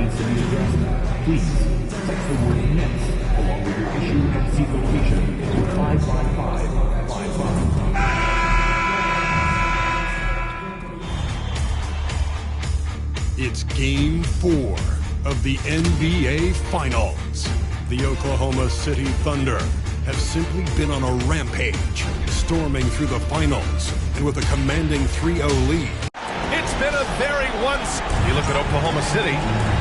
needs to be addressed, please text the word NEXT along with your issue and seat location to 55555. It's Game 4 of the NBA Finals. The Oklahoma City Thunder have simply been on a rampage, storming through the finals and with a commanding 3-0 lead. It's been a very You look at Oklahoma City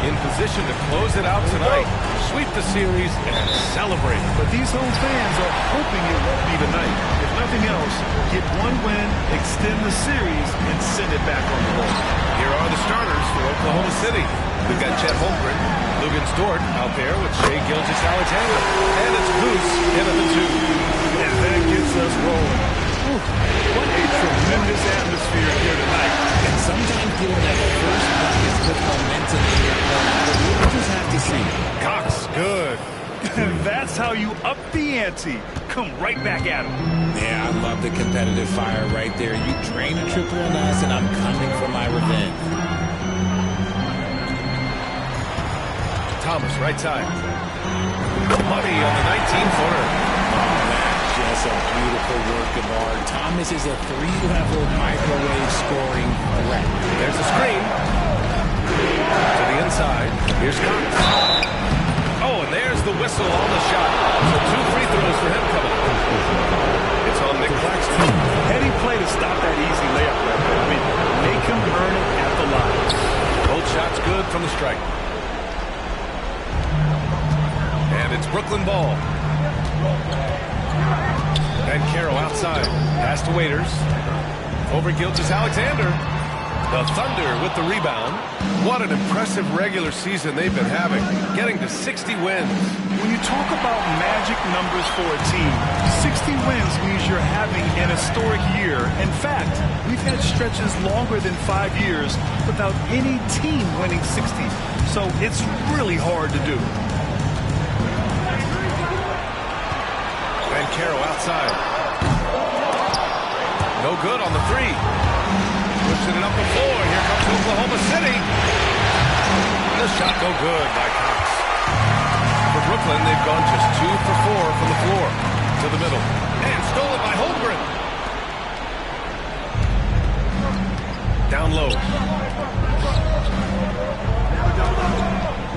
in position to close it out tonight, sweep the series, and celebrate. But these home fans are hoping it won't be tonight. If nothing else, get one win, extend the series, and send it back on the road. Here are the starters for Oklahoma City. We've got Chet Holmgren, Lugan Stort out there with Shai Gilgeous-Alexander. And it's Goose in at the 2. And that gets us rolling. What a tremendous atmosphere here tonight. And sometimes getting that first bucket puts momentum in your play. But we'll just have to see. Cox, good. That's how you up the ante. Come right back at him. Yeah, I love the competitive fire right there. You drain a triple on us, and I'm coming for my revenge. Thomas, right side. Money on the 19-footer. Just a beautiful work of art. Thomas is a 3-level microwave scoring threat. There's a screen. To the inside. Here's Cox. Oh, and there's the whistle on the shot. So 2 free throws for him coming. It's on Nick Claxton. Heady play to stop that easy layup right there. I mean, make him earn it at the line. Both shots good from the strike. And it's Brooklyn ball. And Carroll outside. Pass to Waiters. Over Gilgeous-Alexander. The Thunder with the rebound. What an impressive regular season they've been having. Getting to 60 wins. When you talk about magic numbers for a team, 60 wins means you're having an historic year. In fact, we've had stretches longer than 5 years without any team winning 60. So it's really hard to do. And Carroll outside. No good on the 3. Pushing it up the floor. Here comes Oklahoma City. The shot no good by Cox. For Brooklyn, they've gone just 2 for 4 from the floor. To the middle. And stolen by Holmgren. Down low.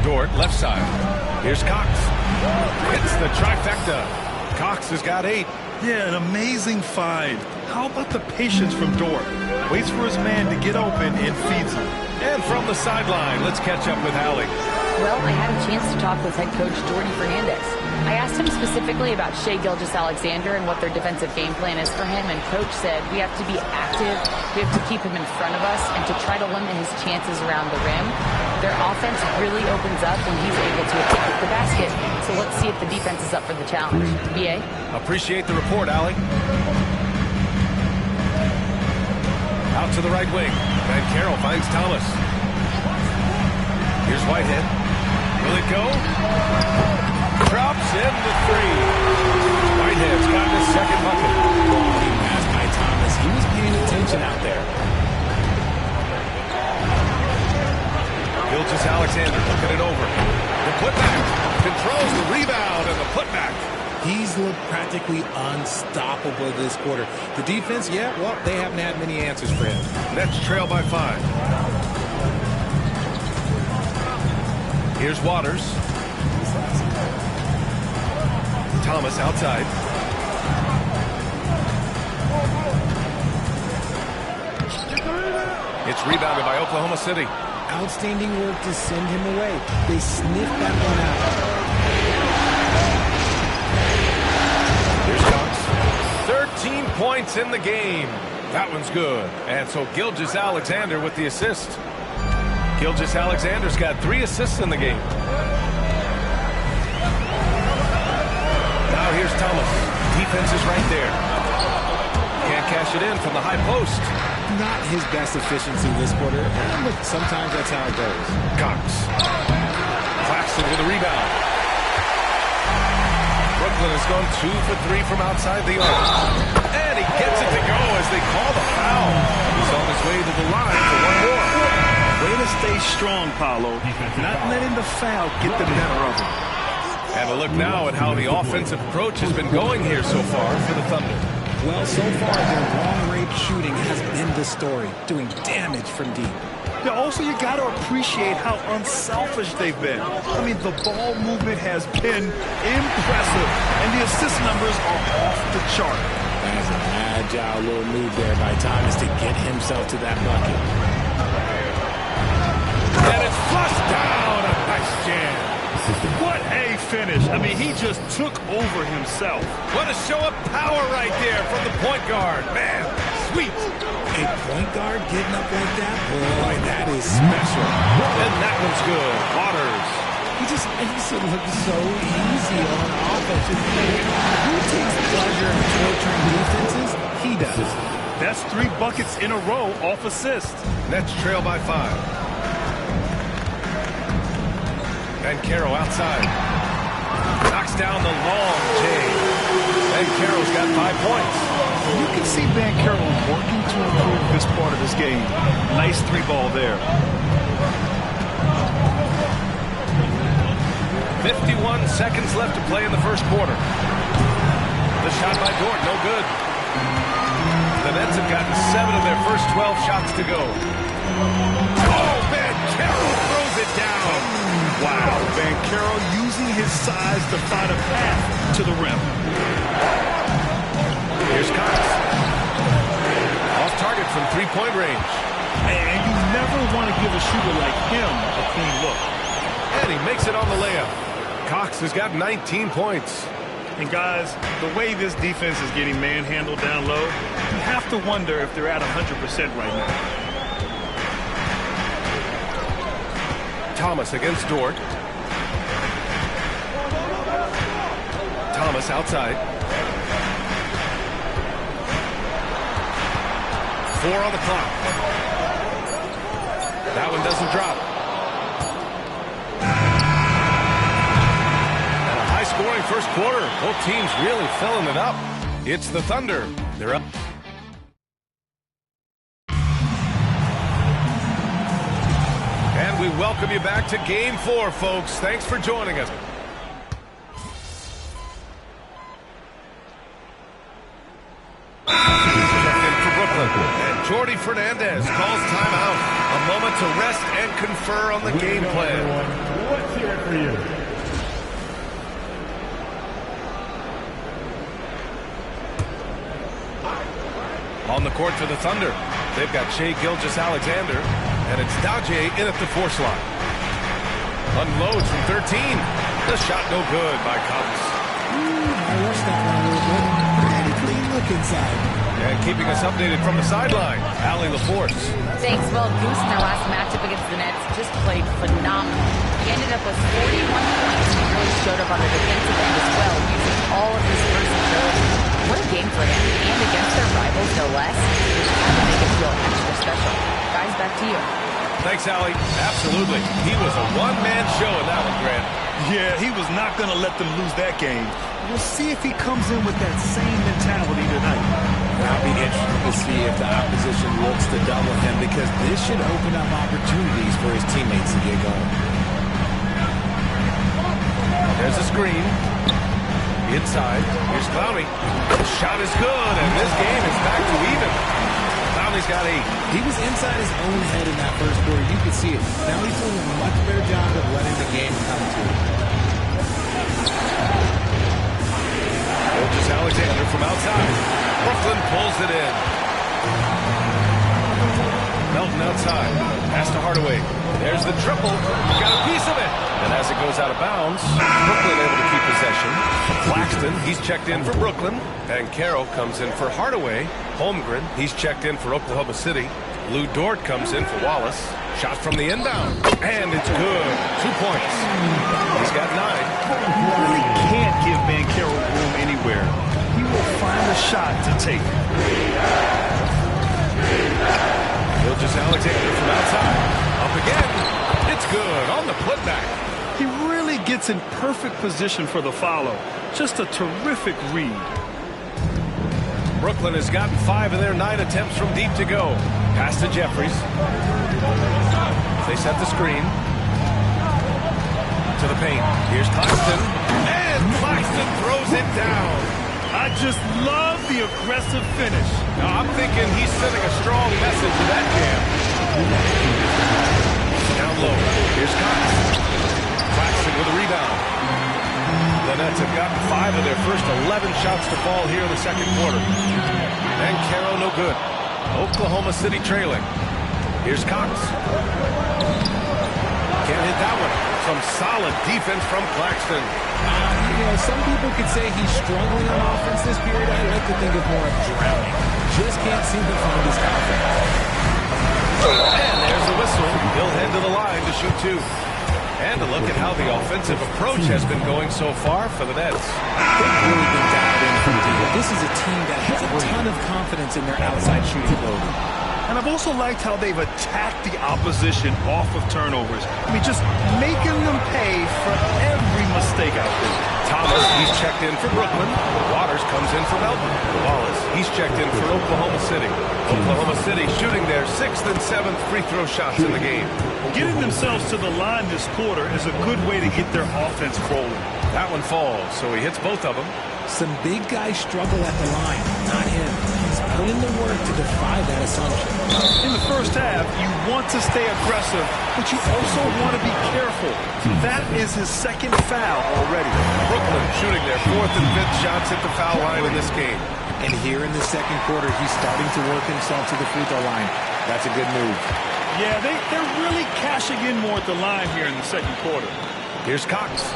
Dort, left side. Here's Cox. It's the trifecta. Cox has got 8. Yeah, an amazing find. How about the patience from Dort? Waits for his man to get open and feeds him. And from the sideline, let's catch up with Allie. Well, I had a chance to talk with head coach Jordy Fernandez. I asked him specifically about Shai Gilgeous-Alexander and what their defensive game plan is for him, and coach said we have to be active, we have to keep him in front of us, and to try to limit his chances around the rim. Their offense really opens up when he's able to attack the basket. So let's see if the defense is up for the challenge. B.A.? Appreciate the report, Allie. Out to the right wing. And Carroll finds Thomas. Here's Whitehead. Will it go? Drops in the 3. Whitehead's got his second bucket. Quality pass by Thomas. He was paying attention out there. Gilgeous-Alexander looking it over. The putback. Controls the rebound and the putback. He's looked practically unstoppable this quarter. The defense, yeah, well, they haven't had many answers for him. Nets trail by 5. Here's Waters. Thomas outside. It's rebounded by Oklahoma City. Outstanding work to send him away. They sniffed that one out. Here's Cox. 13 points in the game. That one's good. And so Gilgeous-Alexander with the assist. Gilgeous-Alexander's got 3 assists in the game. Now here's Thomas. Defense is right there. Can't cash it in from the high post. Not his best efficiency this quarter, but sometimes that's how it goes. Cox. Claxton with a rebound. Brooklyn has gone 2 for 3 from outside the arc. And he gets it to go as they call the foul. He's on his way to the line for one more. Way to stay strong, Paolo. Not letting the foul get the better of him. And a look now at how the offensive approach has been going here so far for the Thunder. Well, so far, their long-range shooting has been the story, doing damage from deep. Yeah, also, you got to appreciate how unselfish they've been. I mean, the ball movement has been impressive, and the assist numbers are off the chart. That's an agile little move there by Thomas to get himself to that bucket. And it's flushed down. A nice jam. What a finish. I mean, he just took over himself. What a show of power right there from the point guard. Man, sweet. A point guard getting up like that? Boy, that is special. And that one's good. Waters. He just makes it look so easy on offense. Who takes pleasure in torturing defenses? He does. That's 3 buckets in a row off assist. Nets trail by 5. And Caro outside. Knocks down the long J. And Caro's got 5 points. You can see Caro working to improve this part of his game. Nice 3-ball there. 51 seconds left to play in the first quarter. The shot by Dort, no good. The Nets have gotten 7 of their first 12 shots to go. Oh, Caro throws it down. Wow, Caro using his size to find a path to the rim. Here's Cox. Off target from 3-point range. And you never want to give a shooter like him a clean look. And he makes it on the layup. Cox has got 19 points. And guys, the way this defense is getting manhandled down low, you have to wonder if they're at 100% right now. Thomas against Dort. Thomas outside. 4 on the clock. That one doesn't drop. And a high-scoring first quarter. Both teams really filling it up. It's the Thunder. They're up. And we welcome you back to Game 4, folks. Thanks for joining us. And Jordi Fernandez calls timeout. A moment to rest and confer on the game plan. Let's hear it for you. On the court for the Thunder, they've got Shai Gilgeous-Alexander, and it's Daje in at the 4 slot. Unloads from 13. The shot no good by Cox. I watched that one a little bit. Pretty clean look inside. And keeping us updated from the sideline, Allie LaForce. Thanks. Well, Goose in their last matchup against the Nets just played phenomenal. He ended up with 41 points and really showed up on the defensive end as well, using all of his versatility. What a game for him. And against their rivals, no less. It had to make it feel extra special. Guys, back to you. Thanks, Allie. Absolutely. He was a one-man show in that one, Grant. Yeah, he was not going to let them lose that game. We'll see if he comes in with that same mentality tonight. I'll be interested to see if the opposition looks to double him, because this should open up opportunities for his teammates to get going. There's a screen. Inside. Here's Clowney. The shot is good, and this game is back to even. Clowney's got 8. He was inside his own head in that first quarter. You could see it. Now he's doing a much better job of letting the game come to him. Gilgeous-Alexander from outside. Brooklyn pulls it in. Melton outside. Pass to Hardaway. There's the triple. Got a piece of it. And as it goes out of bounds, Brooklyn able to keep possession. Claxton, he's checked in for Brooklyn. And Caro comes in for Hardaway. Holmgren, he's checked in for Oklahoma City. Lou Dort comes in for Wallace. Shot from the inbound. And it's good. 2 points. He's got 9. You really can't give Caro room anywhere. He will find a shot to take. Gilgeous-Alexander from outside. Up again. It's good on the putback. He really gets in perfect position for the follow. Just a terrific read. Brooklyn has gotten 5 of their 9 attempts from deep to go. Pass to Jeffries. They set the screen. To the paint. Here's Claxton. And Claxton throws it down. I just love the aggressive finish. Now, I'm thinking he's sending a strong message with that jam. Down low. Here's Cox. Claxton with a rebound. The Nets have gotten 5 of their first 11 shots to fall here in the second quarter. And Caro no good. Oklahoma City trailing. Here's Cox. Can't hit that one. Some solid defense from Claxton. Some people could say he's struggling on offense this period. I like to think of more of drowning. Just can't seem to find his confidence. And there's the whistle. He'll head to the line to shoot 2. And a look at how the offensive approach has been going so far for the Nets. They've really been dialed in from deep. This is a team that has a ton of confidence in their outside shooting ability. And I've also liked how they've attacked the opposition off of turnovers. I mean, just making them pay for every mistake out there. Thomas, he's checked in for Brooklyn. Waters comes in for Melton. Wallace, he's checked in for Oklahoma City. Oklahoma City shooting their 6th and 7th free throw shots in the game. Getting themselves to the line this quarter is a good way to get their offense rolling. That one falls, so he hits both of them. Some big guys struggle at the line, not him. He's put in the work to defy that assumption. In the first half, you want to stay aggressive, but you also want to be careful. That is his 2nd foul already. Brooklyn shooting their 4th and 5th shots at the foul line in this game. And here in the second quarter, he's starting to work himself to the free throw line. That's a good move. Yeah, they're really cashing in more at the line here in the second quarter. Here's Cox.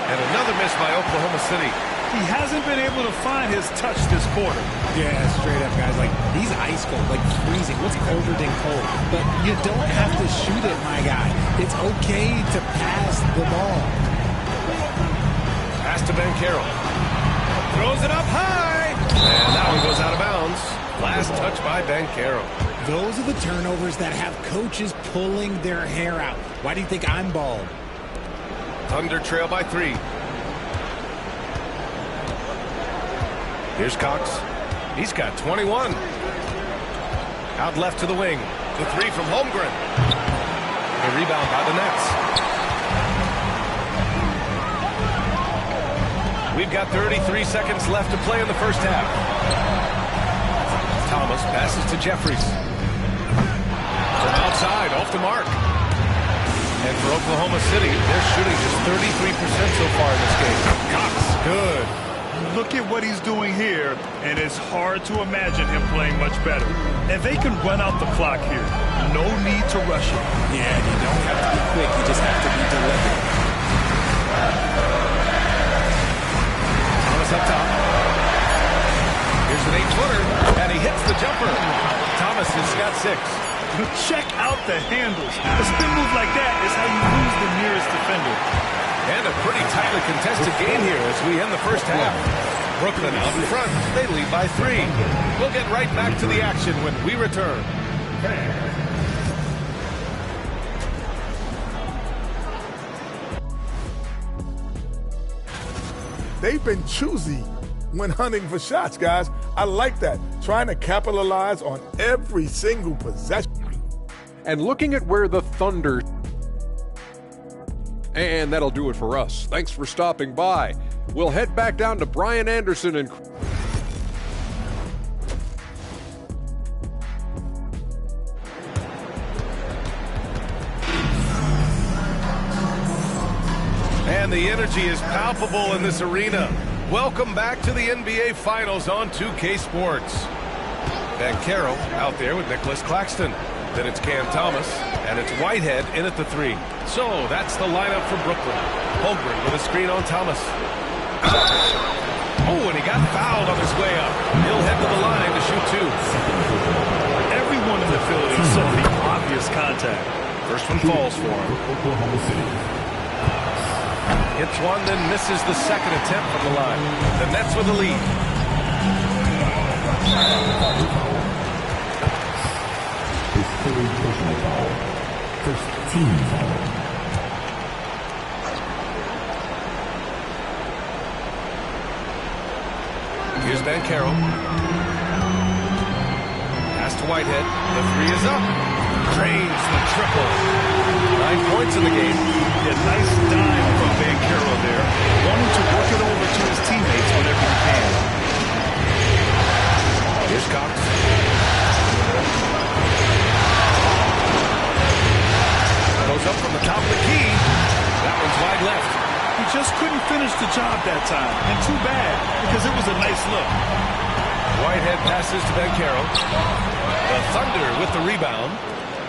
And another miss by Oklahoma City. He hasn't been able to find his touch this quarter. Yeah, straight up, guys. Like, he's ice cold, like freezing. What's colder than cold? But you don't have to shoot it, my guy. It's okay to pass the ball. Pass to Banchero. Throws it up high. And that one goes out of bounds. Last touch by Banchero. Those are the turnovers that have coaches pulling their hair out. Why do you think I'm bald? Thunder trail by 3. Here's Cox. He's got 21. Out left to the wing. The 3 from Holmgren. A rebound by the Nets. We've got 33 seconds left to play in the first half. Thomas passes to Jeffries. From outside, off the mark. And for Oklahoma City, they're shooting just 33% so far in this game. Cox, good. Look at what he's doing here, and it's hard to imagine him playing much better. And they can run out the clock here. No need to rush it. Yeah, you don't have to be quick. You just have to be deliberate. Thomas up top. Here's an 8-footer, and he hits the jumper. Thomas has got 6. Check out the handles. A spin move like that is how you lose the nearest defender. And a pretty tightly contested game here as we end the first half. Brooklyn out in front. They lead by 3. We'll get right back to the action when we return. They've been choosy when hunting for shots, guys. I like that. Trying to capitalize on every single possession. And looking at where the Thunder... And that'll do it for us. Thanks for stopping by. We'll head back down to Brian Anderson and... And the energy is palpable in this arena. Welcome back to the NBA Finals on 2K Sports. Banchero out there with Nicholas Claxton. Then it's Cam Thomas, and it's Whitehead in at the 3. So that's the lineup for Brooklyn. Holmgren with a screen on Thomas. Oh, and he got fouled on his way up. He'll head to the line to shoot 2. Everyone in the building saw the obvious contact. First one falls for him. Oklahoma City. Hits one, then misses the second attempt from the line. The Nets with the lead. His 3rd personal foul. First team foul. Here's Banchero. Pass to Whitehead. The 3 is up. Drains the triple. 9 points in the game. Yeah, nice dive from Banchero there. Wanting to work it over to his teammates whenever he can. Here's Cox. Goes up from the top of the key. That one's wide left. He just couldn't finish the job that time. And too bad, because it was a nice look. Whitehead passes to Banchero. The Thunder with the rebound.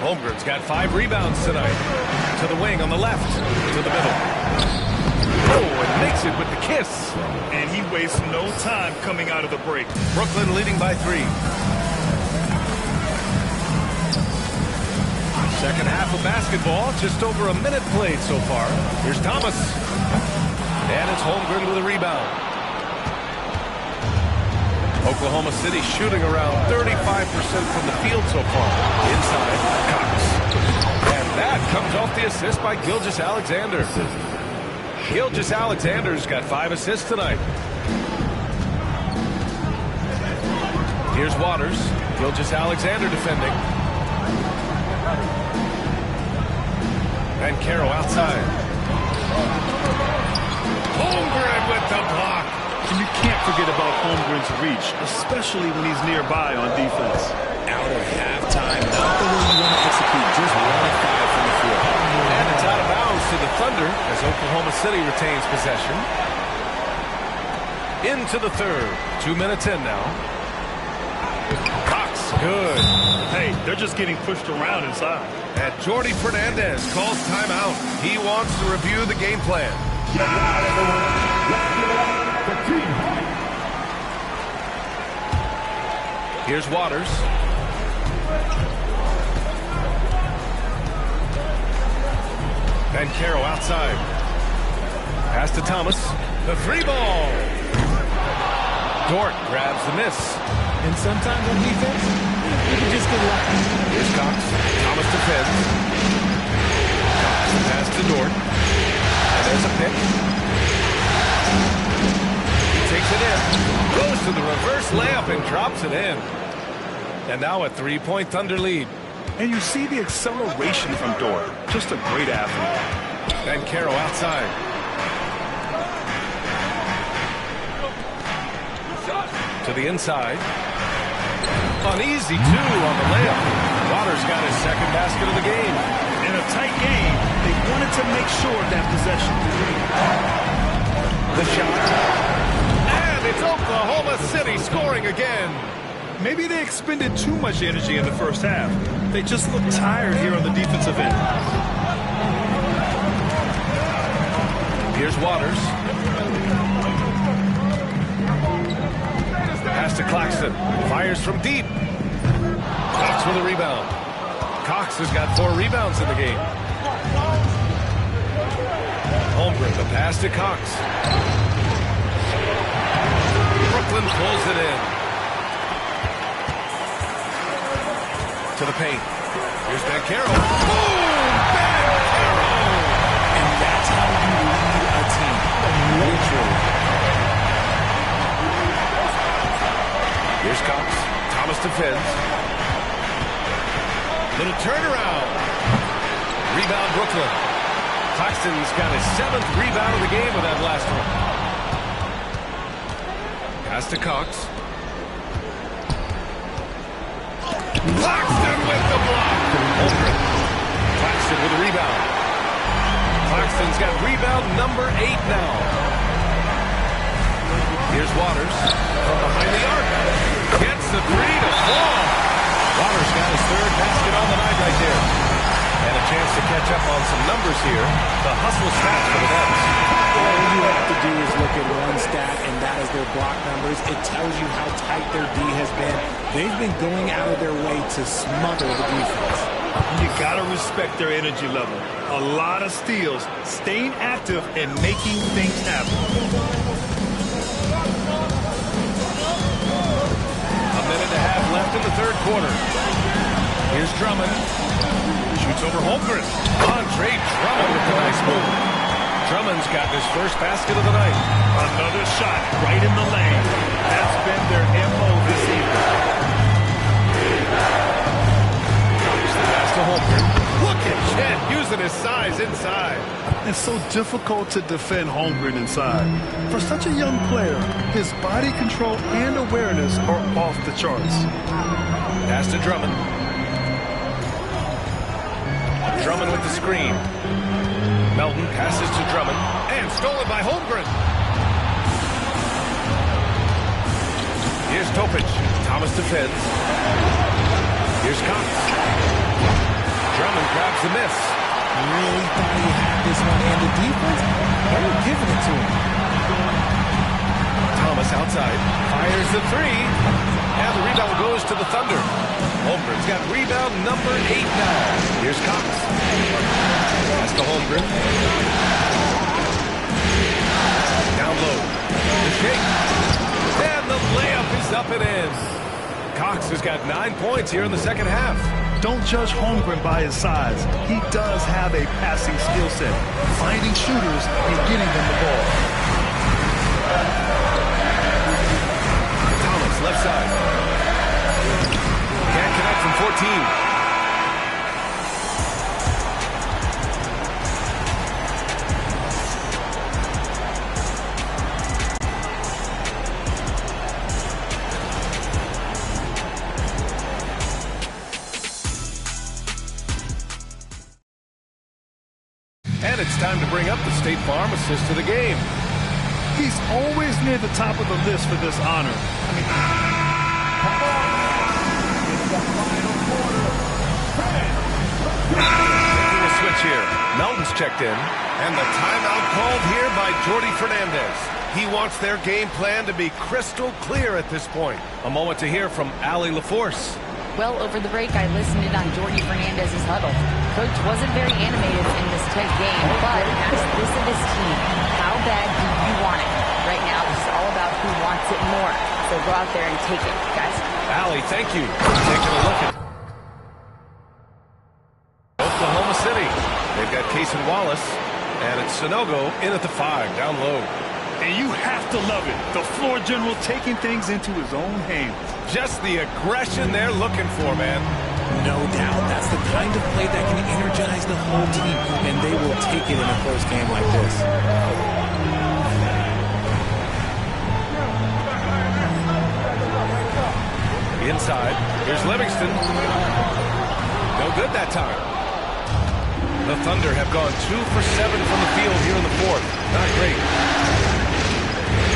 Holmgren's got 5 rebounds tonight. To the wing on the left. To the middle. Oh, and makes it with the kiss. And he wastes no time coming out of the break. Brooklyn leading by 3. Second half of basketball. Just over a minute played so far. Here's Thomas. And it's Holmgren with a rebound. Oklahoma City shooting around 35% from the field so far. Inside, Cox. And that comes off the assist by Gilgeous-Alexander. Gilgeous-Alexander's got 5 assists tonight. Here's Waters. Gilgeous-Alexander defending. Banchero outside. Holmgren with the block. And you can't forget about Holmgren's reach, especially when he's nearby on defense. Out of halftime, not the way you want to execute, just 1 of 5 from the field. And it's out of bounds to the Thunder as Oklahoma City retains possession. Into the third. 2 minutes in now. Cox, good. Hey, they're just getting pushed around inside. And Jordi Fernandez calls timeout. He wants to review the game plan. Here's Waters. Banchero outside. Pass to Thomas. The 3-ball. Dort grabs the miss. And sometimes on defense, you can just get lucky. Here's Cox. Thomas defends. Cox pass to Dort. And there's a pick. He takes it in. Goes to the reverse layup and drops it in. And now a 3-point Thunder lead. And you see the acceleration from Dort. Just a great athlete. Banchero outside. To the inside. An easy 2 on the layup. Waters got his second basket of the game. In a tight game, they wanted to make sure of that possession. The shot. And it's Oklahoma City scoring again. Maybe they expended too much energy in the first half. They just look tired here on the defensive end. Here's Waters. Pass to Claxton. Fires from deep. Cox with a rebound. Cox has got 4 rebounds in the game. Holmgren, the pass to Cox. Brooklyn pulls it in. To the paint. Here's Banchero. Boom! Banchero! And that's how you lead a team. Literally. Here's Cox. Thomas defends. Little turnaround. Rebound Brooklyn. Claxton's got his 7th rebound of the game with that last one. Pass to Cox. Claxton with the block. Holmgren. Claxton with a rebound. Claxton's got rebound number 8 now. Here's Waters from behind the arc. Gets the 3 to fall. Waters got his 3rd basket on the night right there. And a chance to catch up on some numbers here. The hustle stats for the Nets. All you have to do is look at one stat, and that is their block numbers. It tells you how tight their D has been. They've been going out of their way to smother the defense. You got to respect their energy level. A lot of steals, staying active, and making things happen. A minute and a half left in the 3rd quarter. Here's Drummond. Shoots over Holmgren. Andre Drummond with the nice move. Drummond's got his 1st basket of the night. Another shot right in the lane. That's been their MO this evening. Pass to Chet using his size inside. It's so difficult to defend Holmgren inside. For such a young player, his body control and awareness are off the charts. Pass to Drummond. Drummond with the screen. Melton passes to Drummond. And stolen by Holmgren. Here's Topic. Thomas defends. Here's Cox. Drummond grabs the miss. Really thought he had this one. And the defense, they were giving it to him. Thomas outside. Fires the three. And the rebound goes to the Thunder. Holmgren's got rebound number 8 now. Here's Cox. Pass to Holmgren. Down low. The shake. And the layup is up and in. Cox has got 9 points here in the second half. Don't judge Holmgren by his size. He does have a passing skill set, finding shooters and getting them the ball. Thomas, left side. Can't connect from 14. And it's time to bring up the State Farm assist of the game. He's always near the top of the list for this honor. Making a switch here. Melton's checked in. And the timeout called here by Jordi Fernandez. He wants their game plan to be crystal clear at this point. A moment to hear from Allie LaForce. Well, over the break, I listened in on Jordi Fernandez's huddle. Coach wasn't very animated in this tight game, but asked this of his team. How bad do you want it? Right now, this is all about who wants it more. So go out there and take it, guys. Allie, thank you for taking a look at Oklahoma City. They've got Cason Wallace, and it's Sanogo in at the 5, down low. And you have to love it. The floor general taking things into his own hands. Just the aggression they're looking for, man. No doubt. That's the kind of play that can energize the whole team, and they will take it in a close game like this. Inside. Here's Livingston. No good that time. The Thunder have gone 2 for 7 from the field here in the fourth. Not great.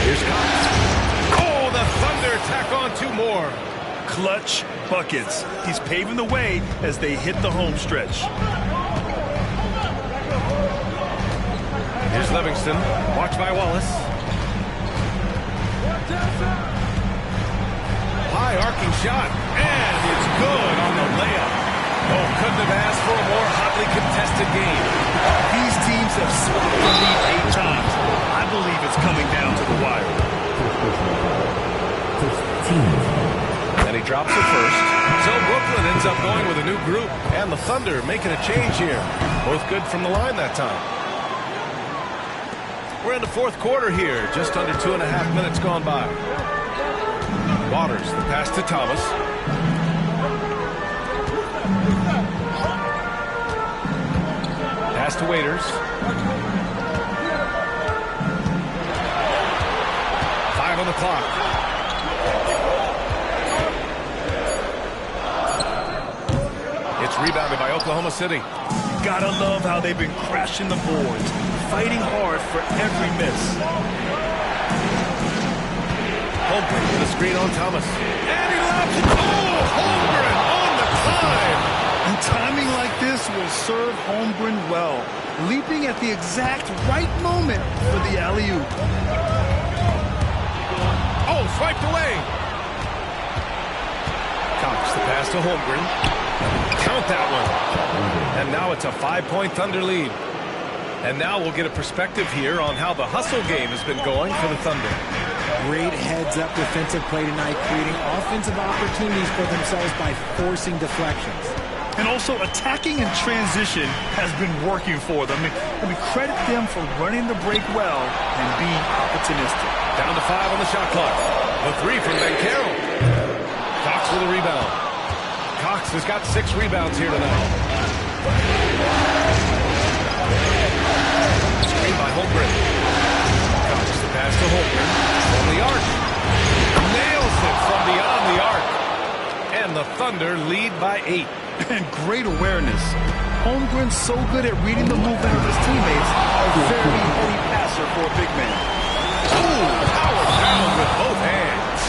Here's Cox. Oh, the Thunder tack on 2 more. Clutch buckets. He's paving the way as they hit the home stretch. Here's Livingston. Watched by Wallace. High arcing shot. And it's good on the layup. Oh, couldn't have asked for a more hotly contested game. These teams have swept the lead 8 times. I believe it's coming down to the wire. And he drops it first. So Brooklyn ends up going with a new group. And the Thunder making a change here. Both good from the line that time. We're in the fourth quarter here. Just under 2.5 minutes gone by. Waters, the pass to Thomas. Pass to Waiters. 5 on the clock. It's rebounded by Oklahoma City. Gotta love how they've been crashing the boards, fighting hard for every miss. Holmgren with a screen on Thomas. And he lobs it. Oh, Holmgren on the time. And timing like this will serve Holmgren well, leaping at the exact right moment for the alley-oop. Oh, swiped away. Cox, the pass to Holmgren. Count that one. And now it's a 5-point Thunder lead. And now we'll get a perspective here on how the hustle game has been going for the Thunder. Great heads-up defensive play tonight, creating offensive opportunities for themselves by forcing deflections. And also attacking in transition has been working for them. I mean, credit them for running the break well and being opportunistic. Down to 5 on the shot clock. The 3 from Ben Carroll. Cox with a rebound. Cox has got 6 rebounds here tonight. by 8. And great awareness. Holmgren's so good at reading the movement of his teammates. A very heady passer for a big man. Ooh, power down with both hands.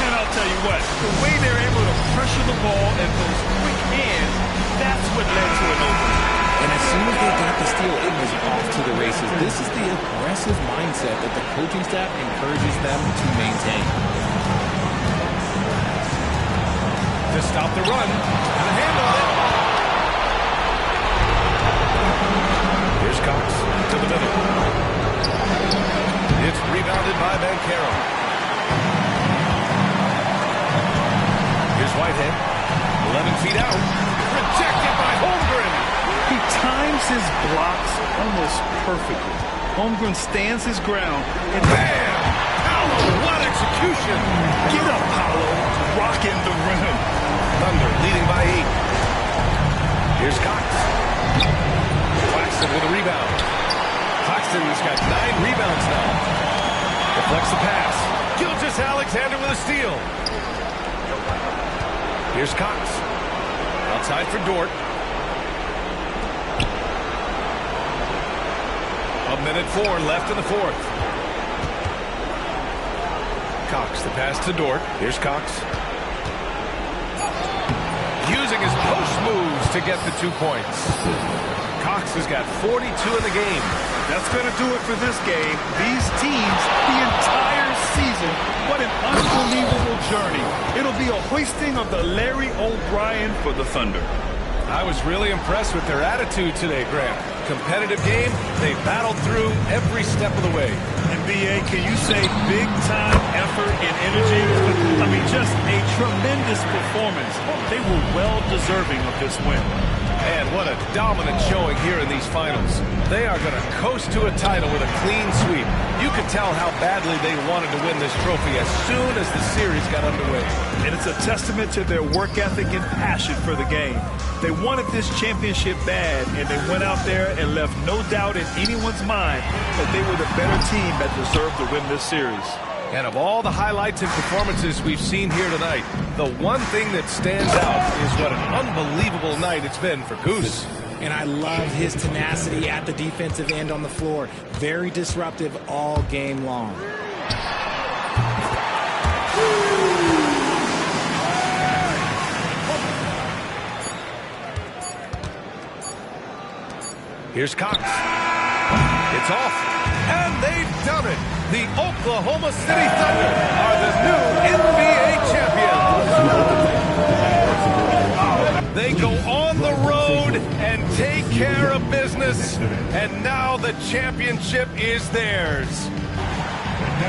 And I'll tell you what, the way they're able to pressure the ball and those quick hands, that's what led to an opening. And as soon as they got the steal, it was off to the races. This is the aggressive mindset that the coaching staff encourages them to maintain. To stop the run, and a hand on it. Here's Cox to the middle. It's rebounded by Bancaro. Here's Whitehead, 11 feet out. Rejected by Holmgren. He times his blocks almost perfectly. Holmgren stands his ground and Bam! Paolo, what execution! get up, Paolo, rocking the rim. Thunder leading by 8. Here's Cox. Claxton with a rebound. Claxton's got 9 rebounds now. Deflects the pass. Gilgeous-Alexander with a steal. Here's Cox. Outside for Dort. A minute 4 left in the 4th. Cox, the pass to Dort. Here's Cox. Using his post moves to get the 2 points. Cox has got 42 in the game. That's going to do it for this game. These teams, the entire season, what an unbelievable journey. It'll be a hoisting of the Larry O'Brien for the Thunder. I was really impressed with their attitude today, Grant. Competitive game, they battled through every step of the way. NBA, can you say big-time effort and energy? I mean, just a tremendous performance. They were well-deserving of this win. And what a dominant showing here in these finals. They are going to coast to a title with a clean sweep. You could tell how badly they wanted to win this trophy as soon as the series got underway. And it's a testament to their work ethic and passion for the game. They wanted this championship bad, and they went out there and left no doubt in anyone's mind that they were the better team that deserved to win this series. And of all the highlights and performances we've seen here tonight, the one thing that stands out is what an unbelievable night it's been for Goose. And I love his tenacity at the defensive end on the floor. Very disruptive all game long. Here's Cox. It's off. And they've done it. The Oklahoma City Thunder are the new NBA champions. They go on the road and take care of business. And now the championship is theirs.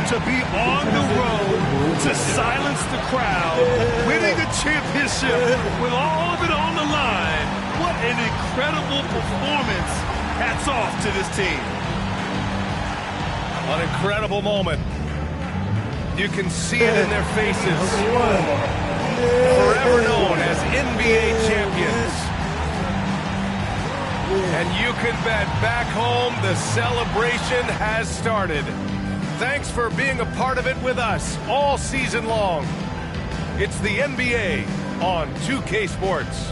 To be on the road, to silence the crowd, winning the championship with all of it on the line. What an incredible performance. Hats off to this team. An incredible moment. You can see it in their faces. Forever known as NBA champions. And you can bet back home the celebration has started. Thanks for being a part of it with us all season long. It's the NBA on 2K Sports.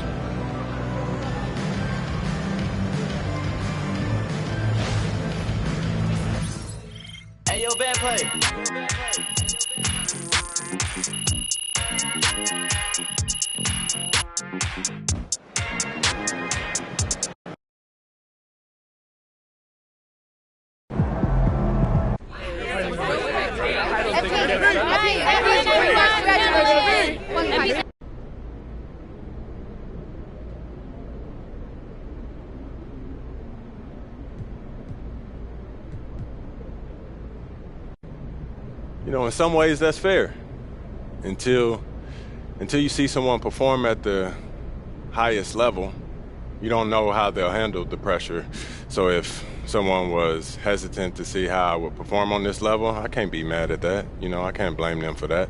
Hey, yo, bad play. You know, in some ways that's fair until you see someone perform at the highest level. You don't know how they'll handle the pressure. So if someone was hesitant to see how I would perform on this level, I can't be mad at that. You know, I can't blame them for that.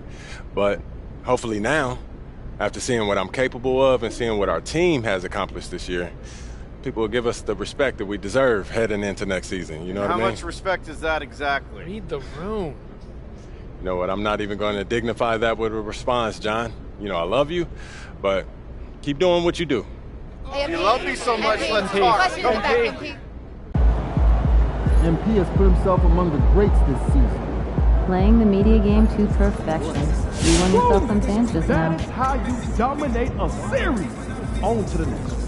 But hopefully now, after seeing what I'm capable of and seeing what our team has accomplished this year, people will give us the respect that we deserve heading into next season. You know what I mean? How much respect is that exactly? Read the room. You know what, I'm not even going to dignify that with a response, John. You know, I love you, but keep doing what you do. You love me so much, let's talk. MP. MP has put himself among the greats this season. Playing the media game to perfection. You won yourself some fans just now. That is how you dominate a series. On to the next.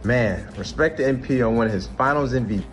Man, respect to MP on one of his finals MVP.